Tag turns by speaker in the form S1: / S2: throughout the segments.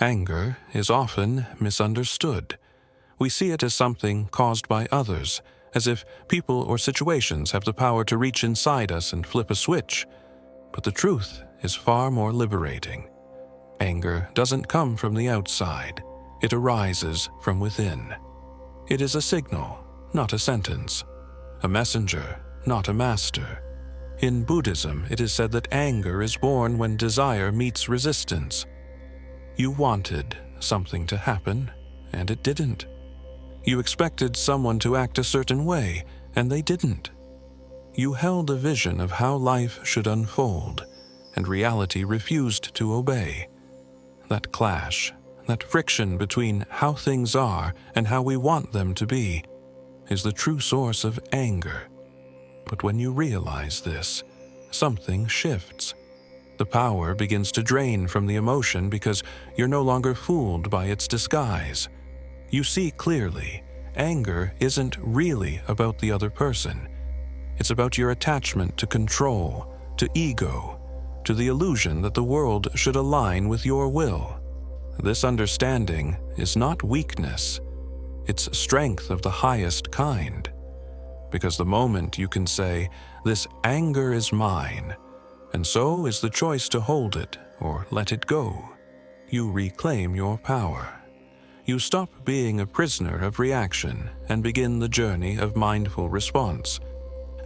S1: Anger is often misunderstood. We see it as something caused by others, as if people or situations have the power to reach inside us and flip a switch. But the truth is far more liberating. Anger doesn't come from the outside. It arises from within. It is a signal, not a sentence. A messenger, not a master. In Buddhism, it is said that anger is born when desire meets resistance. You wanted something to happen, and it didn't. You expected someone to act a certain way, and they didn't. You held a vision of how life should unfold, and reality refused to obey. That clash, that friction between how things are and how we want them to be, is the true source of anger. But when you realize this, something shifts. The power begins to drain from the emotion because you're no longer fooled by its disguise. You see clearly, anger isn't really about the other person. It's about your attachment to control, to ego, to the illusion that the world should align with your will. This understanding is not weakness. It's strength of the highest kind. Because the moment you can say, "This anger is mine," and so is the choice to hold it or let it go, you reclaim your power. You stop being a prisoner of reaction and begin the journey of mindful response.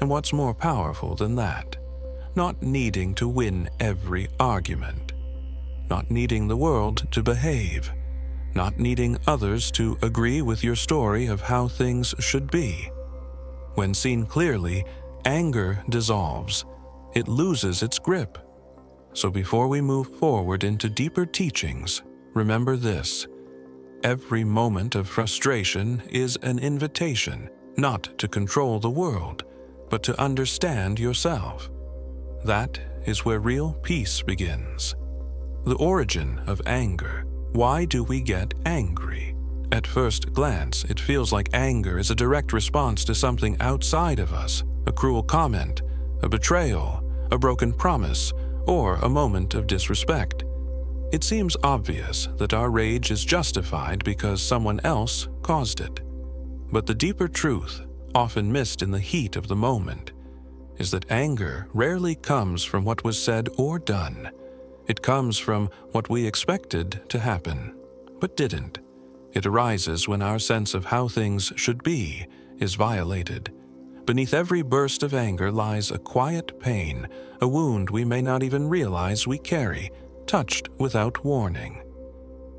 S1: And what's more powerful than that? Not needing to win every argument. Not needing the world to behave. Not needing others to agree with your story of how things should be. When seen clearly, anger dissolves. It loses its grip. So before we move forward into deeper teachings, remember this. Every moment of frustration is an invitation not to control the world, but to understand yourself. That is where real peace begins. The origin of anger. Why do we get angry? At first glance, it feels like anger is a direct response to something outside of us, a cruel comment, a betrayal, a broken promise, or a moment of disrespect. It seems obvious that our rage is justified because someone else caused it. But the deeper truth, often missed in the heat of the moment, is that anger rarely comes from what was said or done. It comes from what we expected to happen, but didn't. It arises when our sense of how things should be is violated. Beneath every burst of anger lies a quiet pain, a wound we may not even realize we carry, touched without warning.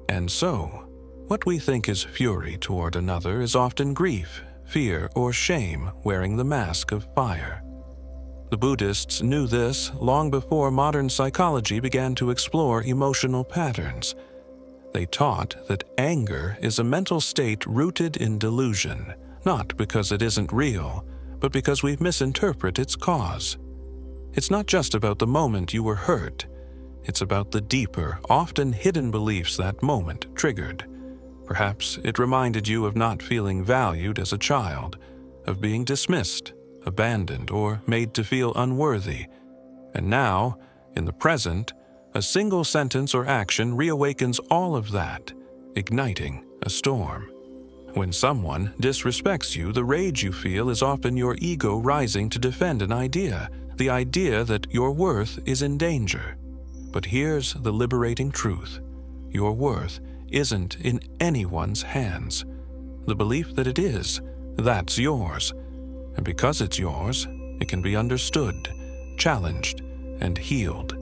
S1: And so, what we think is fury toward another is often grief, fear, or shame wearing the mask of fire. The Buddhists knew this long before modern psychology began to explore emotional patterns. They taught that anger is a mental state rooted in delusion, not because it isn't real, but because we misinterpret its cause. It's not just about the moment you were hurt. It's about the deeper, often hidden beliefs that moment triggered. Perhaps it reminded you of not feeling valued as a child, of being dismissed, abandoned, or made to feel unworthy. And now, in the present, a single sentence or action reawakens all of that, igniting a storm. When someone disrespects you, the rage you feel is often your ego rising to defend an idea, the idea that your worth is in danger. But here's the liberating truth. Your worth isn't in anyone's hands. The belief that it is, that's yours. And because it's yours, it can be understood, challenged, and healed.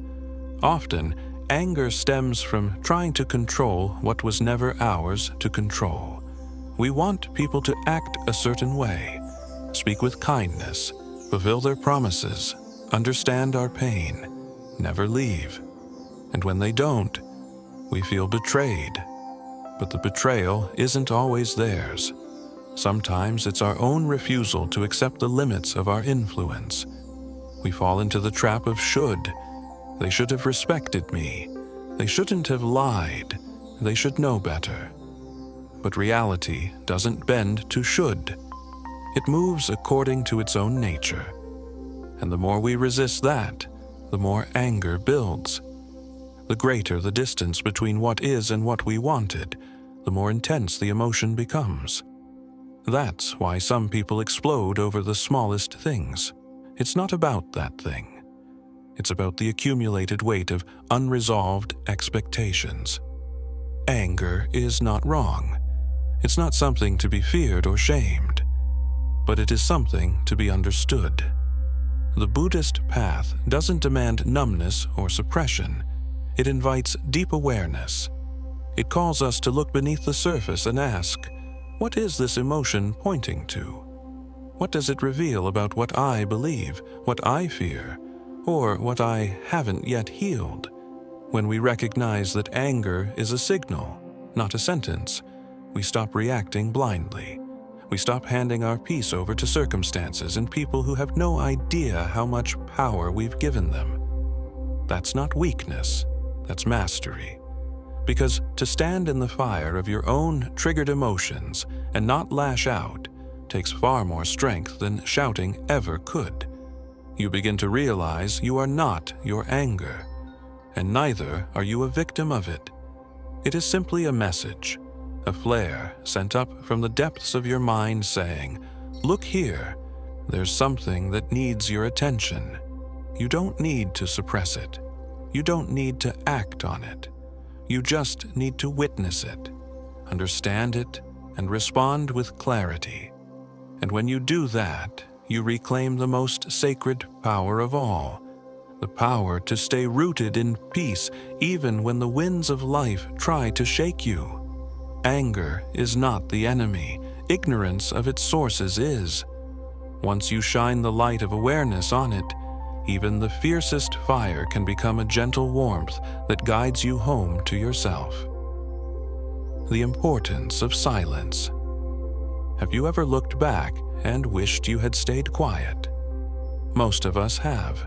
S1: Often, anger stems from trying to control what was never ours to control. We want people to act a certain way, speak with kindness, fulfill their promises, understand our pain, never leave. And when they don't, we feel betrayed. But the betrayal isn't always theirs. Sometimes it's our own refusal to accept the limits of our influence. We fall into the trap of should. They should have respected me. They shouldn't have lied. They should know better. But reality doesn't bend to should. It moves according to its own nature. And the more we resist that, the more anger builds. The greater the distance between what is and what we wanted, the more intense the emotion becomes. That's why some people explode over the smallest things. It's not about that thing. It's about the accumulated weight of unresolved expectations. Anger is not wrong. It's not something to be feared or shamed, but it is something to be understood. The Buddhist path doesn't demand numbness or suppression. It invites deep awareness. It calls us to look beneath the surface and ask, what is this emotion pointing to? What does it reveal about what I believe, what I fear, or what I haven't yet healed? When we recognize that anger is a signal, not a sentence, we stop reacting blindly. We stop handing our peace over to circumstances and people who have no idea how much power we've given them. That's not weakness, that's mastery. Because to stand in the fire of your own triggered emotions and not lash out takes far more strength than shouting ever could. You begin to realize you are not your anger, and neither are you a victim of it. It is simply a message, a flare sent up from the depths of your mind saying, look here, there's something that needs your attention. You don't need to suppress it. You don't need to act on it. You just need to witness it, understand it, and respond with clarity. And when you do that, you reclaim the most sacred power of all, the power to stay rooted in peace even when the winds of life try to shake you. Anger is not the enemy. Ignorance of its sources is. Once you shine the light of awareness on it, even the fiercest fire can become a gentle warmth that guides you home to yourself. The importance of silence. Have you ever looked back and wished you had stayed quiet? Most of us have.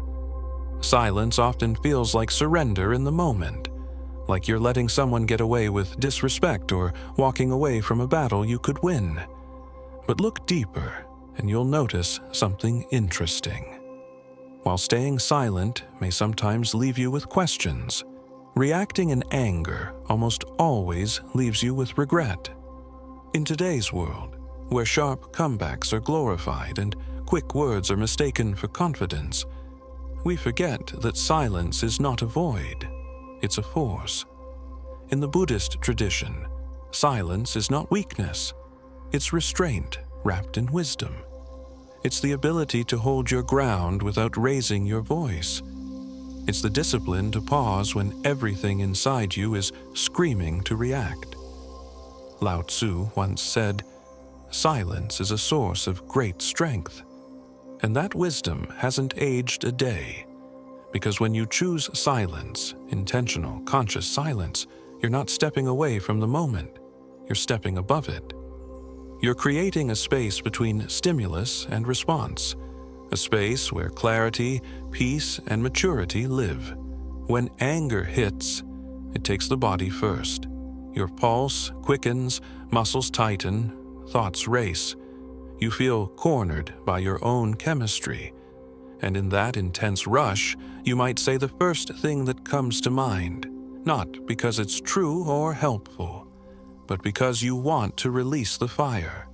S1: Silence often feels like surrender in the moment, like you're letting someone get away with disrespect or walking away from a battle you could win. But look deeper, and you'll notice something interesting. While staying silent may sometimes leave you with questions, reacting in anger almost always leaves you with regret. In today's world, where sharp comebacks are glorified and quick words are mistaken for confidence, we forget that silence is not a void. It's a force. In the Buddhist tradition, silence is not weakness. It's restraint wrapped in wisdom. It's the ability to hold your ground without raising your voice. It's the discipline to pause when everything inside you is screaming to react. Lao Tzu once said, "Silence is a source of great strength." And that wisdom hasn't aged a day. Because when you choose silence, intentional, conscious silence, you're not stepping away from the moment. You're stepping above it. You're creating a space between stimulus and response, a space where clarity, peace, and maturity live. When anger hits, it takes the body first. Your pulse quickens, muscles tighten, thoughts race. You feel cornered by your own chemistry. And in that intense rush, you might say the first thing that comes to mind, not because it's true or helpful, but because you want to release the fire.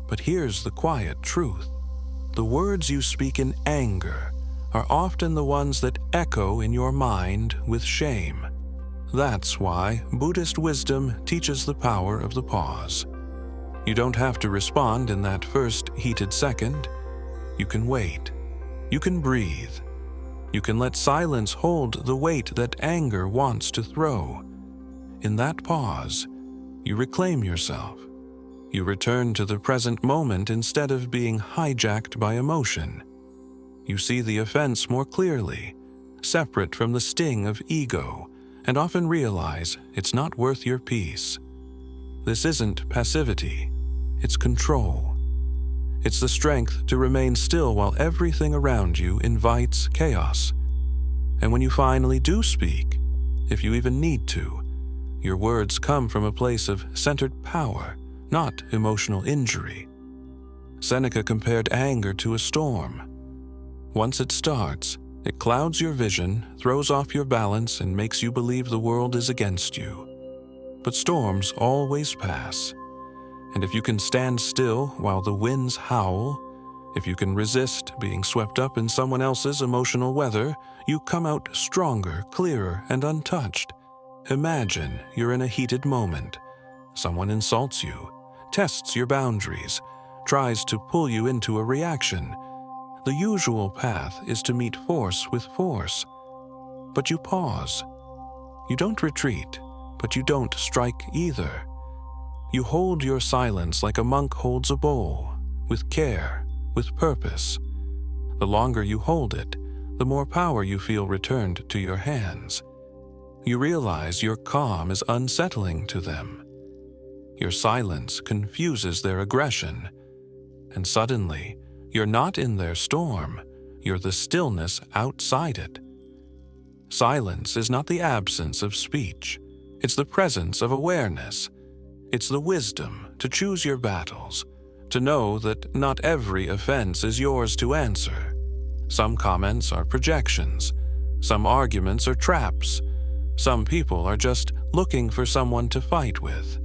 S1: But here's the quiet truth. The words you speak in anger are often the ones that echo in your mind with shame. That's why Buddhist wisdom teaches the power of the pause. You don't have to respond in that first heated second. You can wait. You can breathe. You can let silence hold the weight that anger wants to throw. In that pause, you reclaim yourself. You return to the present moment instead of being hijacked by emotion. You see the offense more clearly, separate from the sting of ego, and often realize it's not worth your peace. This isn't passivity, it's control. It's the strength to remain still while everything around you invites chaos. And when you finally do speak, if you even need to, your words come from a place of centered power, not emotional injury. Seneca compared anger to a storm. Once it starts, It clouds your vision, throws off your balance, and makes you believe the world is against you. But storms always pass. And if you can stand still while the winds howl, if you can resist being swept up in someone else's emotional weather, you come out stronger, clearer, and untouched. Imagine you're in a heated moment. Someone insults you, tests your boundaries, tries to pull you into a reaction. The usual path is to meet force with force. But you pause. You don't retreat, but you don't strike either. You hold your silence like a monk holds a bowl, with care, with purpose. The longer you hold it, the more power you feel returned to your hands. You realize your calm is unsettling to them. Your silence confuses their aggression, and suddenly, you're not in their storm, you're the stillness outside it. Silence is not the absence of speech, it's the presence of awareness. It's the wisdom to choose your battles, to know that not every offense is yours to answer. Some comments are projections, some arguments are traps, some people are just looking for someone to fight with.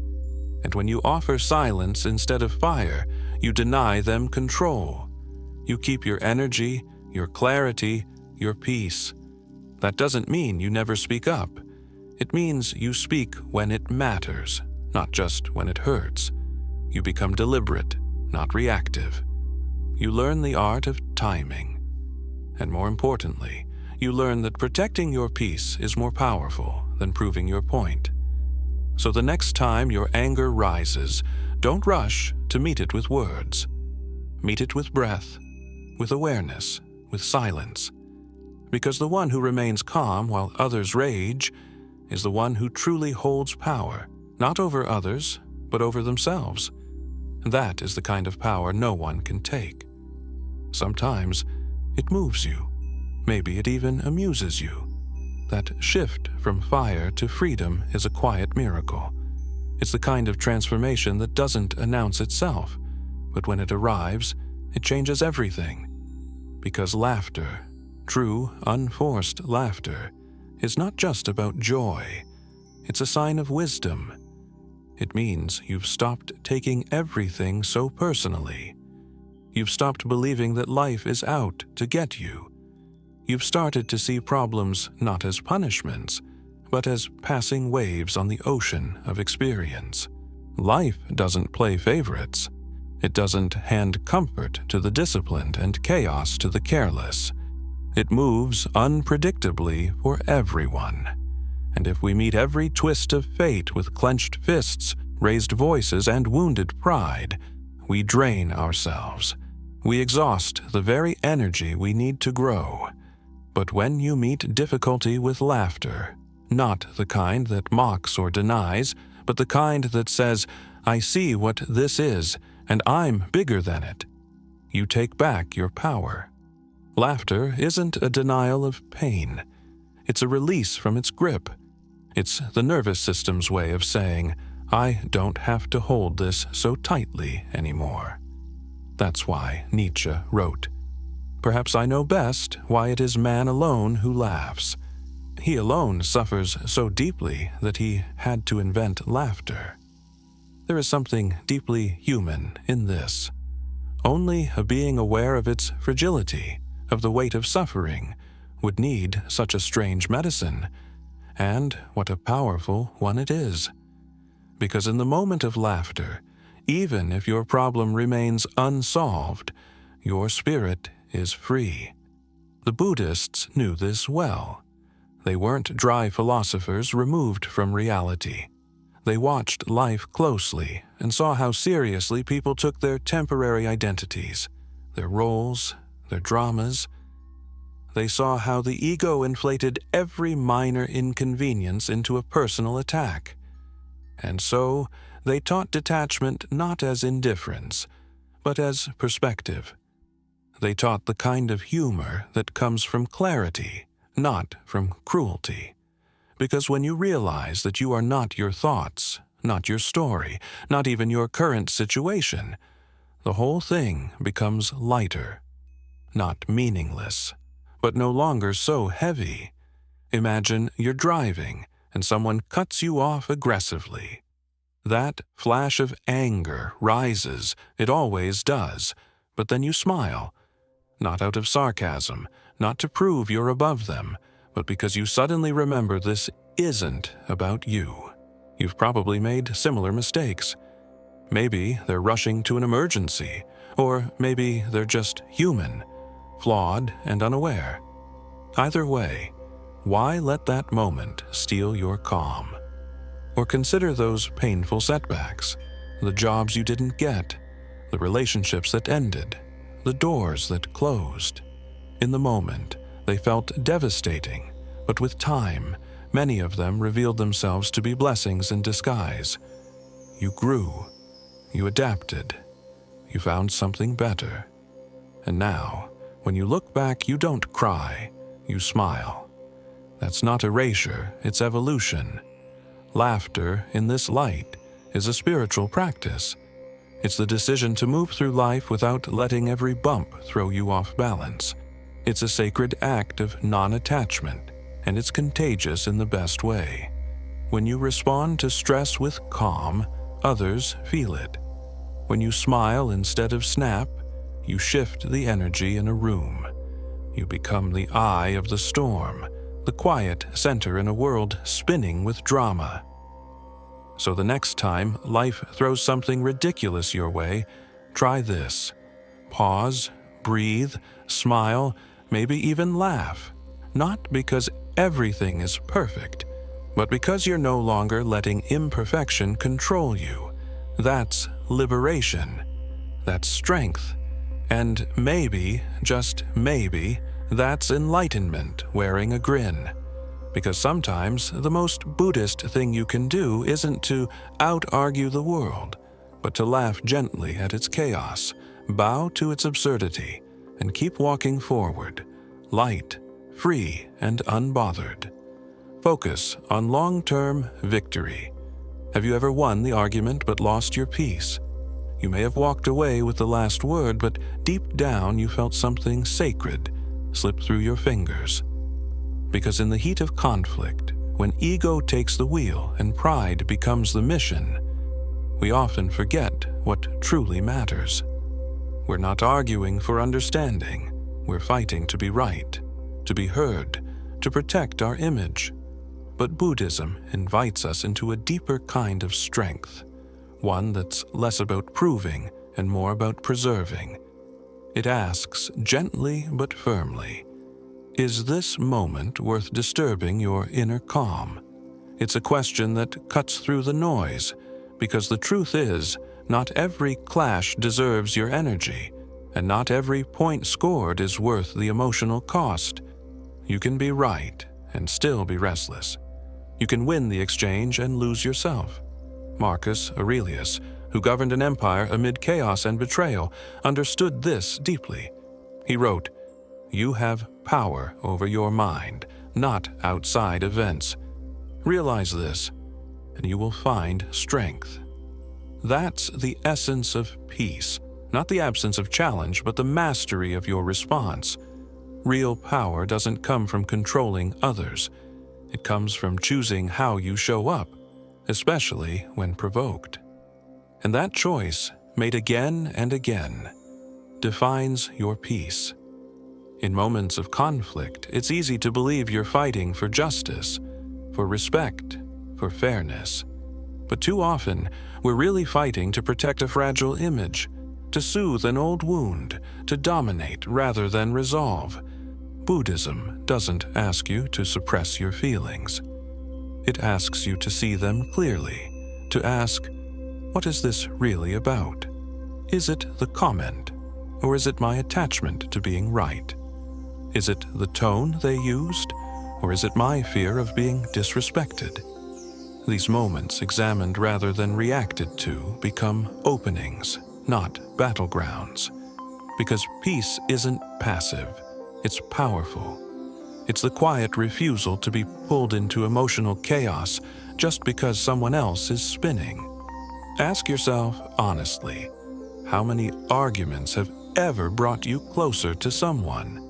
S1: And when you offer silence instead of fire, you deny them control. You keep your energy, your clarity, your peace. That doesn't mean you never speak up. It means you speak when it matters, not just when it hurts. You become deliberate, not reactive. You learn the art of timing. And more importantly, you learn that protecting your peace is more powerful than proving your point. So the next time your anger rises, don't rush to meet it with words. Meet it with breath, with awareness, with silence. Because the one who remains calm while others rage is the one who truly holds power, not over others, but over themselves. That is the kind of power no one can take. Sometimes it moves you. Maybe it even amuses you. That shift from fire to freedom is a quiet miracle. It's the kind of transformation that doesn't announce itself, but when it arrives, it changes everything. Because laughter, true, unforced laughter, is not just about joy. It's a sign of wisdom. It means you've stopped taking everything so personally. You've stopped believing that life is out to get you. You've started to see problems not as punishments, but as passing waves on the ocean of experience. Life doesn't play favorites. It doesn't hand comfort to the disciplined and chaos to the careless. It moves unpredictably for everyone. And if we meet every twist of fate with clenched fists, raised voices, and wounded pride, we drain ourselves. We exhaust the very energy we need to grow. But when you meet difficulty with laughter, not the kind that mocks or denies, but the kind that says, "I see what this is, and I'm bigger than it," you take back your power. Laughter isn't a denial of pain. It's a release from its grip. It's the nervous system's way of saying, "I don't have to hold this so tightly anymore." That's why Nietzsche wrote, "Perhaps I know best why it is man alone who laughs. He alone suffers so deeply that he had to invent laughter." There is something deeply human in this. Only a being aware of its fragility, of the weight of suffering, would need such a strange medicine, and what a powerful one it is. Because in the moment of laughter, even if your problem remains unsolved, your spirit is free. The Buddhists knew this well. They weren't dry philosophers removed from reality. They watched life closely and saw how seriously people took their temporary identities, their roles, their dramas. They saw how the ego inflated every minor inconvenience into a personal attack. And so, they taught detachment not as indifference, but as perspective. They taught the kind of humor that comes from clarity, not from cruelty. Because when you realize that you are not your thoughts, not your story, not even your current situation, the whole thing becomes lighter, not meaningless, but no longer so heavy. Imagine you're driving and someone cuts you off aggressively. That flash of anger rises, it always does, but then you smile, not out of sarcasm, not to prove you're above them, but because you suddenly remember this isn't about you. You've probably made similar mistakes. Maybe they're rushing to an emergency, or maybe they're just human, flawed and unaware. Either way, why let that moment steal your calm? Or consider those painful setbacks, the jobs you didn't get, the relationships that ended, the doors that closed. In the moment, they felt devastating, but with time, many of them revealed themselves to be blessings in disguise. You grew, you adapted, you found something better. And now, when you look back, you don't cry, you smile. That's not erasure, it's evolution. Laughter, in this light, is a spiritual practice. It's the decision to move through life without letting every bump throw you off balance. It's a sacred act of non-attachment, and it's contagious in the best way. When you respond to stress with calm, others feel it. When you smile instead of snap, you shift the energy in a room. You become the eye of the storm, the quiet center in a world spinning with drama. So the next time life throws something ridiculous your way, try this. Pause, breathe, smile, maybe even laugh. Not because everything is perfect, but because you're no longer letting imperfection control you. That's liberation. That's strength. And maybe, just maybe, that's enlightenment wearing a grin. Because sometimes the most Buddhist thing you can do isn't to out-argue the world, but to laugh gently at its chaos, bow to its absurdity, and keep walking forward, light, free, and unbothered. Focus on long-term victory. Have you ever won the argument but lost your peace? You may have walked away with the last word, but deep down you felt something sacred slip through your fingers. Because in the heat of conflict, when ego takes the wheel and pride becomes the mission, we often forget what truly matters. We're not arguing for understanding. We're fighting to be right, to be heard, to protect our image. But Buddhism invites us into a deeper kind of strength, one that's less about proving and more about preserving. It asks gently but firmly, is this moment worth disturbing your inner calm? It's a question that cuts through the noise, because the truth is, not every clash deserves your energy, and not every point scored is worth the emotional cost. You can be right and still be restless. You can win the exchange and lose yourself. Marcus Aurelius, who governed an empire amid chaos and betrayal, understood this deeply. He wrote, "You have power over your mind, not outside events. Realize this, and you will find strength." That's the essence of peace, not the absence of challenge, but the mastery of your response. Real power doesn't come from controlling others. It comes from choosing how you show up, especially when provoked. And that choice, made again and again, defines your peace. In moments of conflict, it's easy to believe you're fighting for justice, for respect, for fairness. But too often, we're really fighting to protect a fragile image, to soothe an old wound, to dominate rather than resolve. Buddhism doesn't ask you to suppress your feelings. It asks you to see them clearly, to ask, what is this really about? Is it the comment, or is it my attachment to being right? Is it the tone they used, or is it my fear of being disrespected? These moments, examined rather than reacted to, become openings, not battlegrounds. Because peace isn't passive, it's powerful. It's the quiet refusal to be pulled into emotional chaos just because someone else is spinning. Ask yourself honestly, how many arguments have ever brought you closer to someone?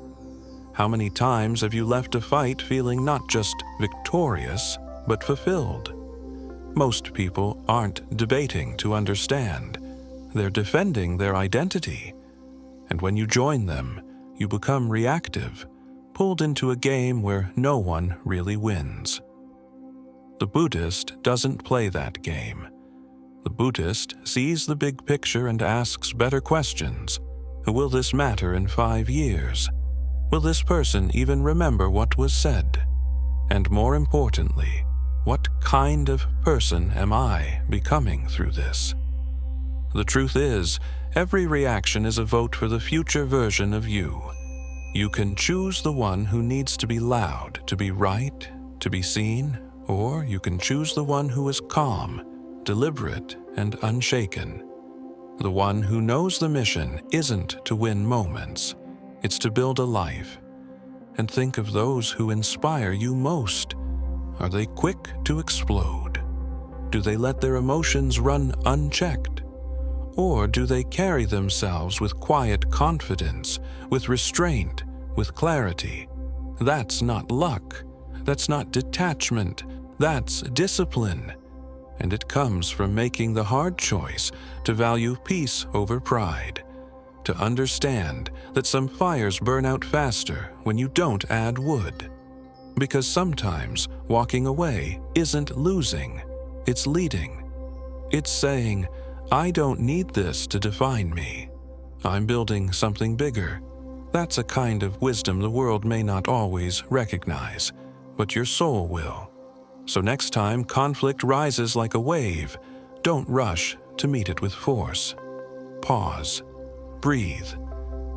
S1: How many times have you left a fight feeling not just victorious, but fulfilled? Most people aren't debating to understand. They're defending their identity. And when you join them, you become reactive, pulled into a game where no one really wins. The Buddhist doesn't play that game. The Buddhist sees the big picture and asks better questions. Will this matter in 5 years? Will this person even remember what was said? And more importantly, what kind of person am I becoming through this? The truth is, every reaction is a vote for the future version of you. You can choose the one who needs to be loud, to be right, to be seen, or you can choose the one who is calm, deliberate, and unshaken. The one who knows the mission isn't to win moments, it's to build a life. And think of those who inspire you most. Are they quick to explode? Do they let their emotions run unchecked? Or do they carry themselves with quiet confidence, with restraint, with clarity? That's not luck. That's not detachment. That's discipline. And it comes from making the hard choice to value peace over pride, to understand that some fires burn out faster when you don't add wood. Because sometimes walking away isn't losing, it's leading. It's saying, I don't need this to define me. I'm building something bigger. That's a kind of wisdom the world may not always recognize, but your soul will. So next time conflict rises like a wave, don't rush to meet it with force. Pause. Breathe.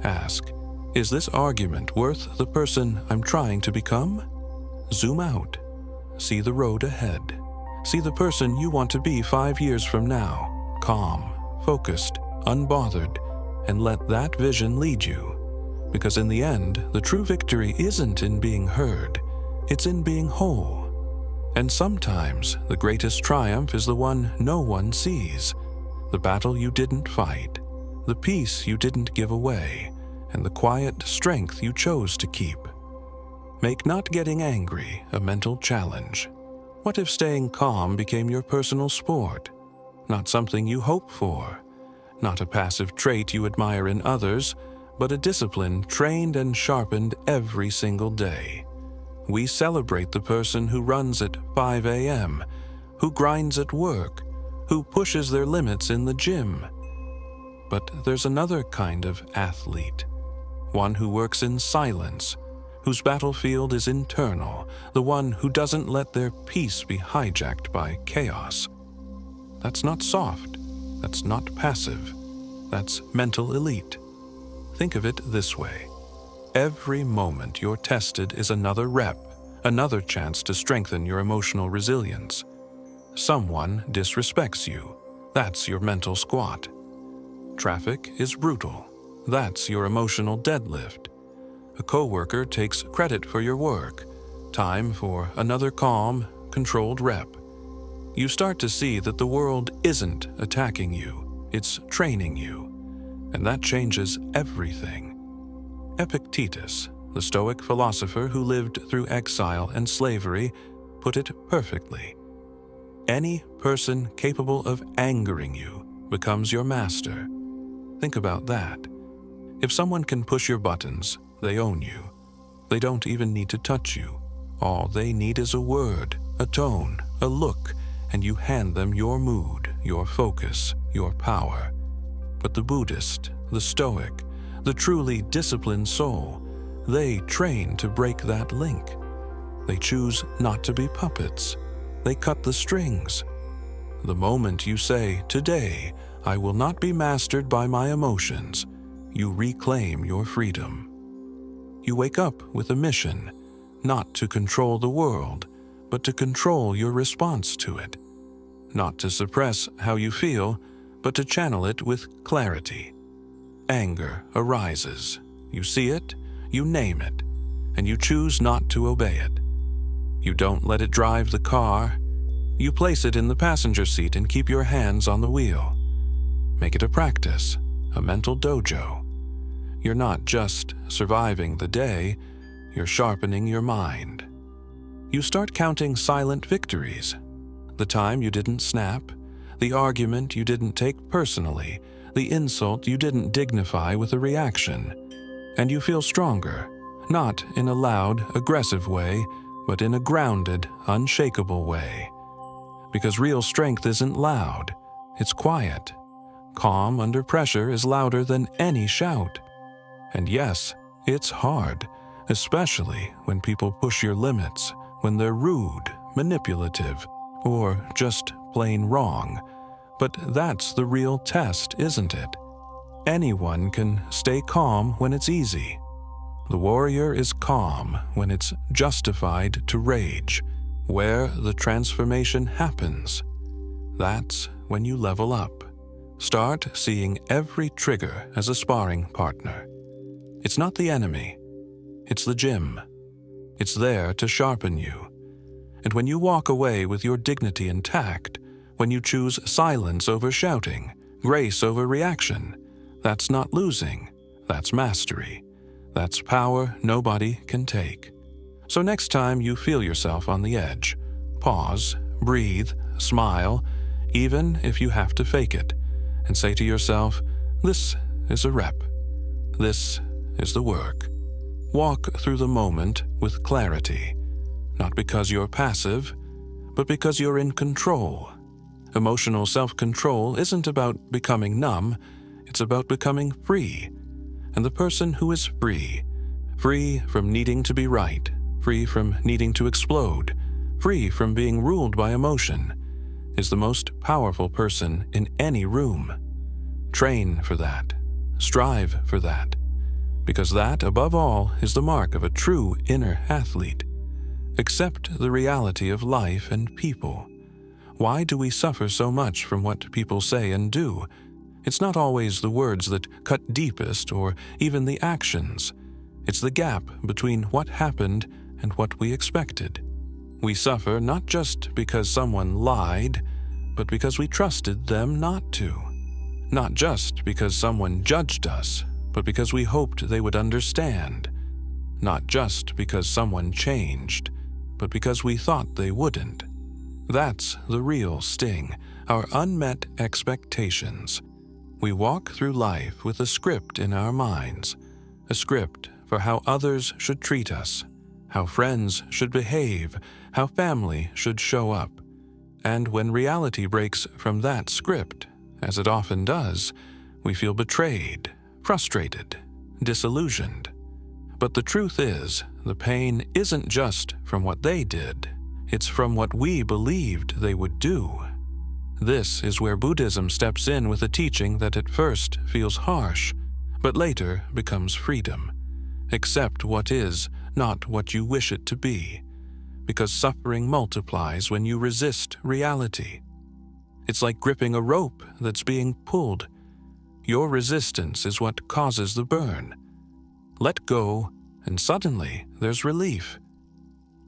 S1: Ask, is this argument worth the person I'm trying to become? Zoom out. See the road ahead. See the person you want to be 5 years from now. Calm, focused, unbothered, and let that vision lead you. Because in the end, the true victory isn't in being heard, it's in being whole. And sometimes the greatest triumph is the one no one sees. The battle you didn't fight, the peace you didn't give away, and the quiet strength you chose to keep. Make not getting angry a mental challenge. What if staying calm became your personal sport? Not something you hope for, not a passive trait you admire in others, but a discipline trained and sharpened every single day. We celebrate the person who runs at 5 a.m., who grinds at work, who pushes their limits in the gym. But there's another kind of athlete, one who works in silence, whose battlefield is internal, the one who doesn't let their peace be hijacked by chaos. That's not soft, that's not passive, that's mental elite. Think of it this way. Every moment you're tested is another rep, another chance to strengthen your emotional resilience. Someone disrespects you. That's your mental squat. Traffic is brutal. That's your emotional deadlift. A coworker takes credit for your work. Time for another calm, controlled rep. You start to see that the world isn't attacking you, it's training you. And that changes everything. Epictetus, the Stoic philosopher who lived through exile and slavery, put it perfectly. Any person capable of angering you becomes your master. Think about that. If someone can push your buttons, they own you. They don't even need to touch you. All they need is a word, a tone, a look, and you hand them your mood, your focus, your power. But the Buddhist, the Stoic, the truly disciplined soul, they train to break that link. They choose not to be puppets. They cut the strings. The moment you say, "Today, I will not be mastered by my emotions," you reclaim your freedom. You wake up with a mission, not to control the world, but to control your response to it. Not to suppress how you feel, but to channel it with clarity. Anger arises. You see it, you name it, and you choose not to obey it. You don't let it drive the car. You place it in the passenger seat and keep your hands on the wheel. Make it a practice, a mental dojo. You're not just surviving the day, you're sharpening your mind. You start counting silent victories. The time you didn't snap, the argument you didn't take personally, the insult you didn't dignify with a reaction. And you feel stronger, not in a loud, aggressive way, but in a grounded, unshakable way. Because real strength isn't loud, it's quiet. Calm under pressure is louder than any shout. And yes, it's hard, especially when people push your limits, when they're rude, manipulative, or just plain wrong. But that's the real test, isn't it? Anyone can stay calm when it's easy. The warrior is calm when it's justified to rage, where the transformation happens. That's when you level up. Start seeing every trigger as a sparring partner. It's not the enemy. It's the gym. It's there to sharpen you. And when you walk away with your dignity intact, when you choose silence over shouting, grace over reaction, that's not losing, that's mastery. That's power nobody can take. So next time you feel yourself on the edge, pause, breathe, smile, even if you have to fake it, and say to yourself, this is a rep. This is the work. Walk through the moment with clarity, not because you're passive, but because you're in control. Emotional self-control isn't about becoming numb, it's about becoming free. And the person who is free from needing to be right, free from needing to explode, free from being ruled by emotion, is the most powerful person in any room. Train for that. Strive for that. Because that, above all, is the mark of a true inner athlete. Accept the reality of life and people. Why do we suffer so much from what people say and do? It's not always the words that cut deepest or even the actions. It's the gap between what happened and what we expected. We suffer not just because someone lied, but because we trusted them not to. Not just because someone judged us, but because we hoped they would understand. Not just because someone changed, but because we thought they wouldn't. That's the real sting, our unmet expectations. We walk through life with a script in our minds, a script for how others should treat us, how friends should behave, how family should show up. And when reality breaks from that script, as it often does, we feel betrayed, frustrated, disillusioned. But the truth is, the pain isn't just from what they did, it's from what we believed they would do. This is where Buddhism steps in with a teaching that at first feels harsh, but later becomes freedom. Accept what is, not what you wish it to be, because suffering multiplies when you resist reality. It's like gripping a rope that's being pulled. Your resistance is what causes the burn. Let go, and suddenly there's relief.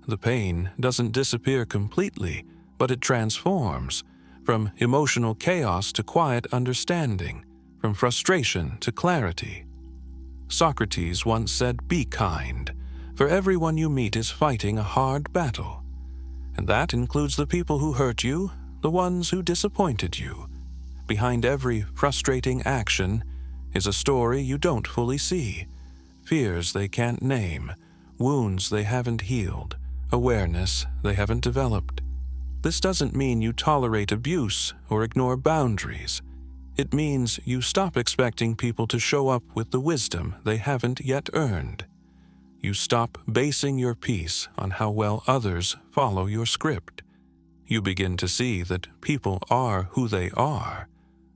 S1: The pain doesn't disappear completely, but it transforms. From emotional chaos to quiet understanding, from frustration to clarity. Socrates once said, "Be kind, for everyone you meet is fighting a hard battle." And that includes the people who hurt you, the ones who disappointed you. Behind every frustrating action is a story you don't fully see, fears they can't name, wounds they haven't healed, awareness they haven't developed. This doesn't mean you tolerate abuse or ignore boundaries. It means you stop expecting people to show up with the wisdom they haven't yet earned. You stop basing your peace on how well others follow your script. You begin to see that people are who they are,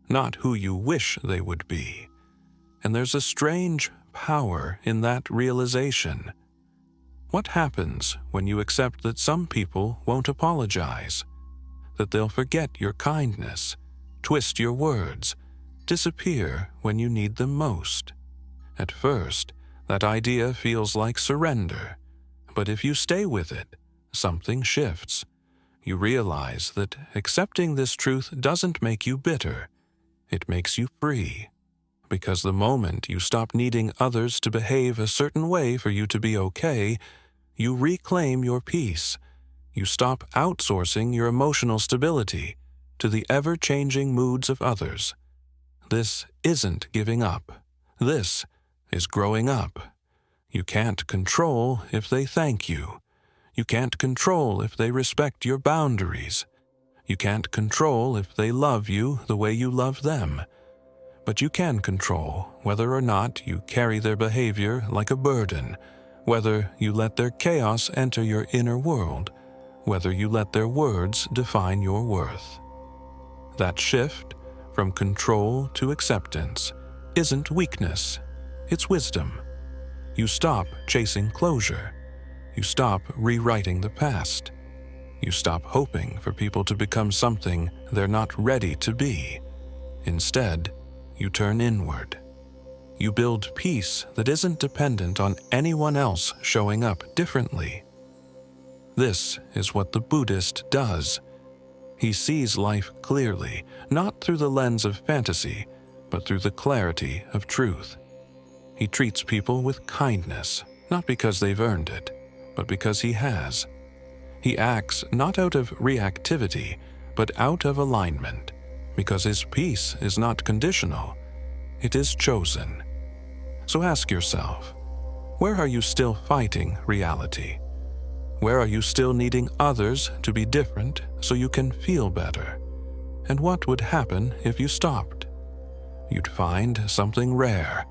S1: not who you wish they would be. And there's a strange power in that realization. What happens when you accept that some people won't apologize? That they'll forget your kindness, twist your words, disappear when you need them most? At first, that idea feels like surrender. But if you stay with it, something shifts. You realize that accepting this truth doesn't make you bitter. It makes you free. Because the moment you stop needing others to behave a certain way for you to be okay, you reclaim your peace. You stop outsourcing your emotional stability to the ever-changing moods of others. This isn't giving up. This is growing up. You can't control if they thank you. You can't control if they respect your boundaries. You can't control if they love you the way you love them. But you can control whether or not you carry their behavior like a burden, whether you let their chaos enter your inner world, whether you let their words define your worth. That shift from control to acceptance isn't weakness, it's wisdom. You stop chasing closure. You stop rewriting the past. You stop hoping for people to become something they're not ready to be. Instead, you turn inward. You build peace that isn't dependent on anyone else showing up differently. This is what the Buddhist does. He sees life clearly, not through the lens of fantasy, but through the clarity of truth. He treats people with kindness, not because they've earned it, but because he has. He acts not out of reactivity, but out of alignment, because his peace is not conditional, it is chosen. So ask yourself, where are you still fighting reality? Where are you still needing others to be different so you can feel better? And what would happen if you stopped? You'd find something rare.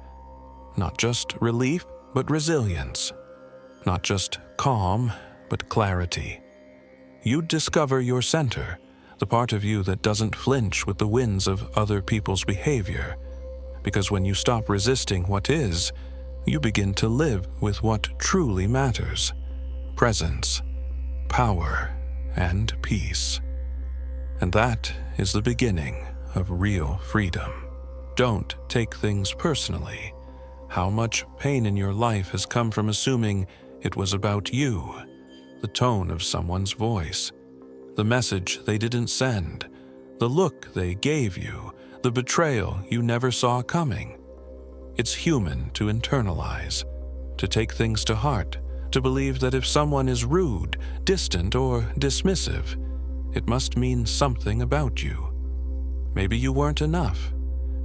S1: Not just relief, but resilience. Not just calm, but clarity. You'd discover your center, the part of you that doesn't flinch with the winds of other people's behavior. Because when you stop resisting what is, you begin to live with what truly matters: presence, power, and peace. And that is the beginning of real freedom. Don't take things personally. How much pain in your life has come from assuming it was about you, the tone of someone's voice, the message they didn't send, the look they gave you, the betrayal you never saw coming. It's human to internalize, to take things to heart, to believe that if someone is rude, distant, or dismissive, it must mean something about you. Maybe you weren't enough.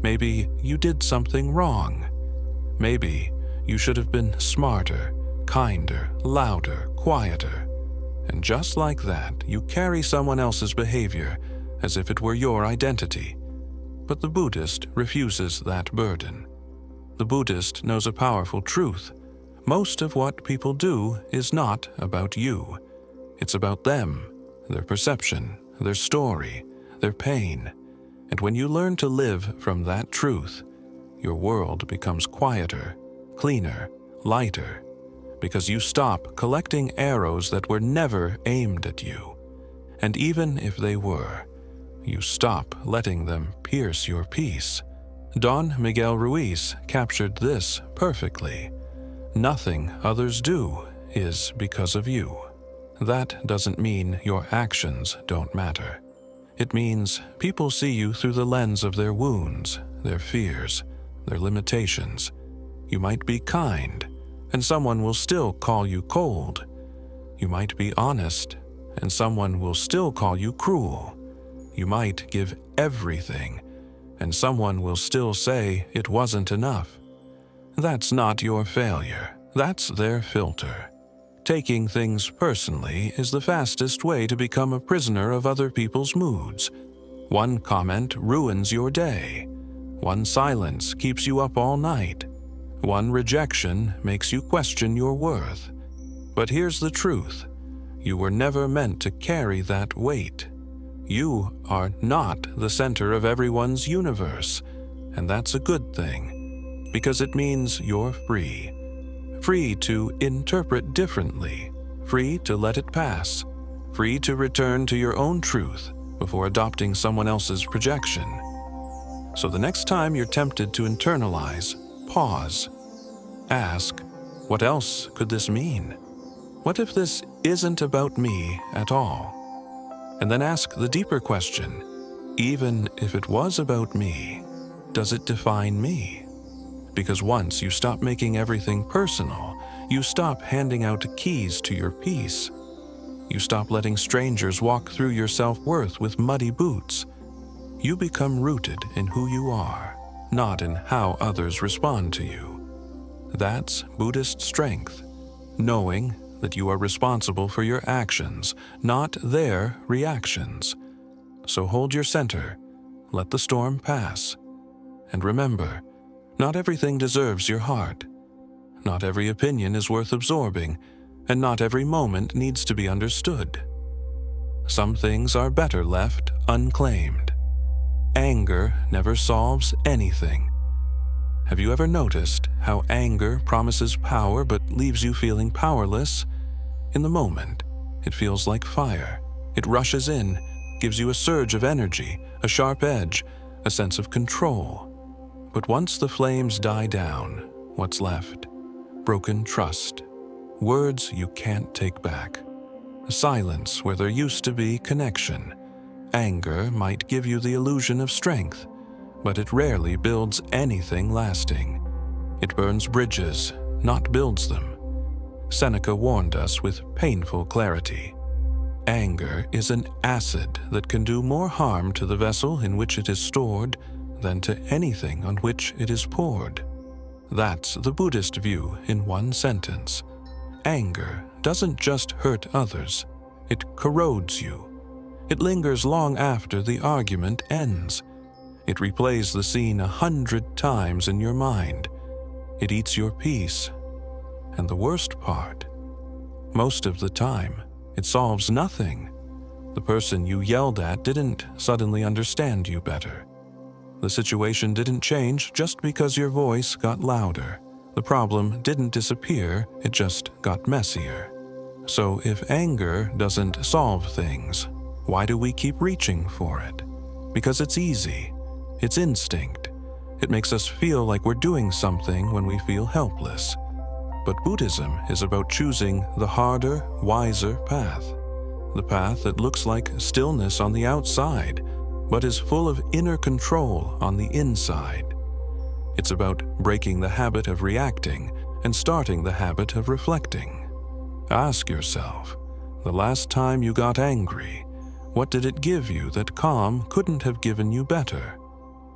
S1: Maybe you did something wrong. Maybe you should have been smarter, kinder, louder, quieter. And just like that, you carry someone else's behavior as if it were your identity. But the Buddhist refuses that burden. The Buddhist knows a powerful truth. Most of what people do is not about you. It's about them, their perception, their story, their pain. And when you learn to live from that truth, your world becomes quieter, cleaner, lighter, because you stop collecting arrows that were never aimed at you. And even if they were, you stop letting them pierce your peace. Don Miguel Ruiz captured this perfectly. Nothing others do is because of you. That doesn't mean your actions don't matter. It means people see you through the lens of their wounds, their fears, their limitations. You might be kind, and someone will still call you cold. You might be honest, and someone will still call you cruel. You might give everything, and someone will still say it wasn't enough. That's not your failure. That's their filter. Taking things personally is the fastest way to become a prisoner of other people's moods. One comment ruins your day. One silence keeps you up all night. One rejection makes you question your worth. But here's the truth. You were never meant to carry that weight. You are not the center of everyone's universe, and that's a good thing, because it means you're free. Free to interpret differently, free to let it pass, free to return to your own truth before adopting someone else's projection. So the next time you're tempted to internalize, pause. Ask, what else could this mean? What if this isn't about me at all? And then ask the deeper question, even if it was about me, does it define me? Because once you stop making everything personal, you stop handing out keys to your peace. You stop letting strangers walk through your self-worth with muddy boots. You become rooted in who you are, not in how others respond to you. That's Buddhist strength, knowing that you are responsible for your actions, not their reactions. So hold your center, let the storm pass, and remember, not everything deserves your heart. Not every opinion is worth absorbing, and not every moment needs to be understood. Some things are better left unclaimed. Anger never solves anything. Have you ever noticed how anger promises power but leaves you feeling powerless? In the moment, it feels like fire. It rushes in, gives you a surge of energy, a sharp edge, a sense of control. But once the flames die down, what's left? Broken trust. Words you can't take back. A silence where there used to be connection. Anger might give you the illusion of strength, but it rarely builds anything lasting. It burns bridges, not builds them. Seneca warned us with painful clarity. Anger is an acid that can do more harm to the vessel in which it is stored than to anything on which it is poured. That's the Buddhist view in one sentence. Anger doesn't just hurt others, it corrodes you. It lingers long after the argument ends. It replays the scene 100 times in your mind. It eats your peace. And the worst part, most of the time, it solves nothing. The person you yelled at didn't suddenly understand you better. The situation didn't change just because your voice got louder. The problem didn't disappear, it just got messier. So if anger doesn't solve things, why do we keep reaching for it? Because it's easy. It's instinct. It makes us feel like we're doing something when we feel helpless. But Buddhism is about choosing the harder, wiser path. The path that looks like stillness on the outside, but is full of inner control on the inside. It's about breaking the habit of reacting and starting the habit of reflecting. Ask yourself, the last time you got angry, what did it give you that calm couldn't have given you better?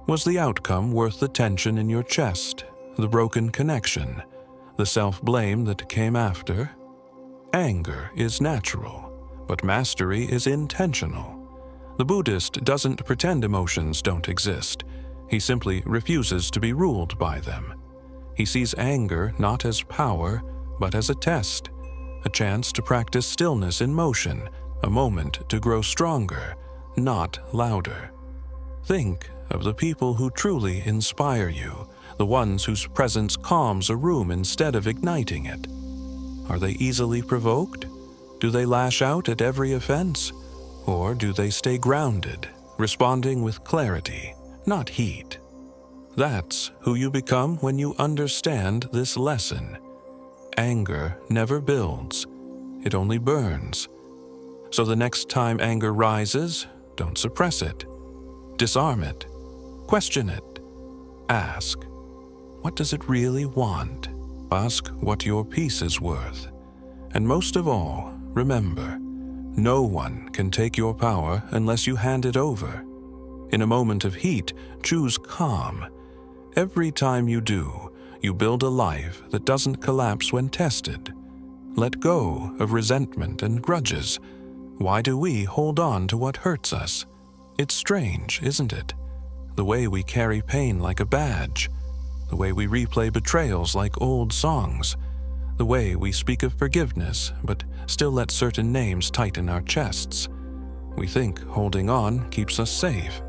S1: Was the outcome worth the tension in your chest, the broken connection, the self-blame that came after? Anger is natural, but mastery is intentional. The Buddhist doesn't pretend emotions don't exist. He simply refuses to be ruled by them. He sees anger not as power, but as a test, a chance to practice stillness in motion, a moment to grow stronger, not louder. Think of the people who truly inspire you, the ones whose presence calms a room instead of igniting it. Are they easily provoked? Do they lash out at every offense? Or do they stay grounded, responding with clarity, not heat? That's who you become when you understand this lesson. Anger never builds, it only burns. So the next time anger rises, don't suppress it. Disarm it. Question it. Ask, what does it really want? Ask what your peace is worth. And most of all, remember, no one can take your power unless you hand it over. In a moment of heat, choose calm. Every time you do, you build a life that doesn't collapse when tested. Let go of resentment and grudges. Why do we hold on to what hurts us? It's strange, isn't it? The way we carry pain like a badge. The way we replay betrayals like old songs. The way we speak of forgiveness, but still let certain names tighten our chests. We think holding on keeps us safe,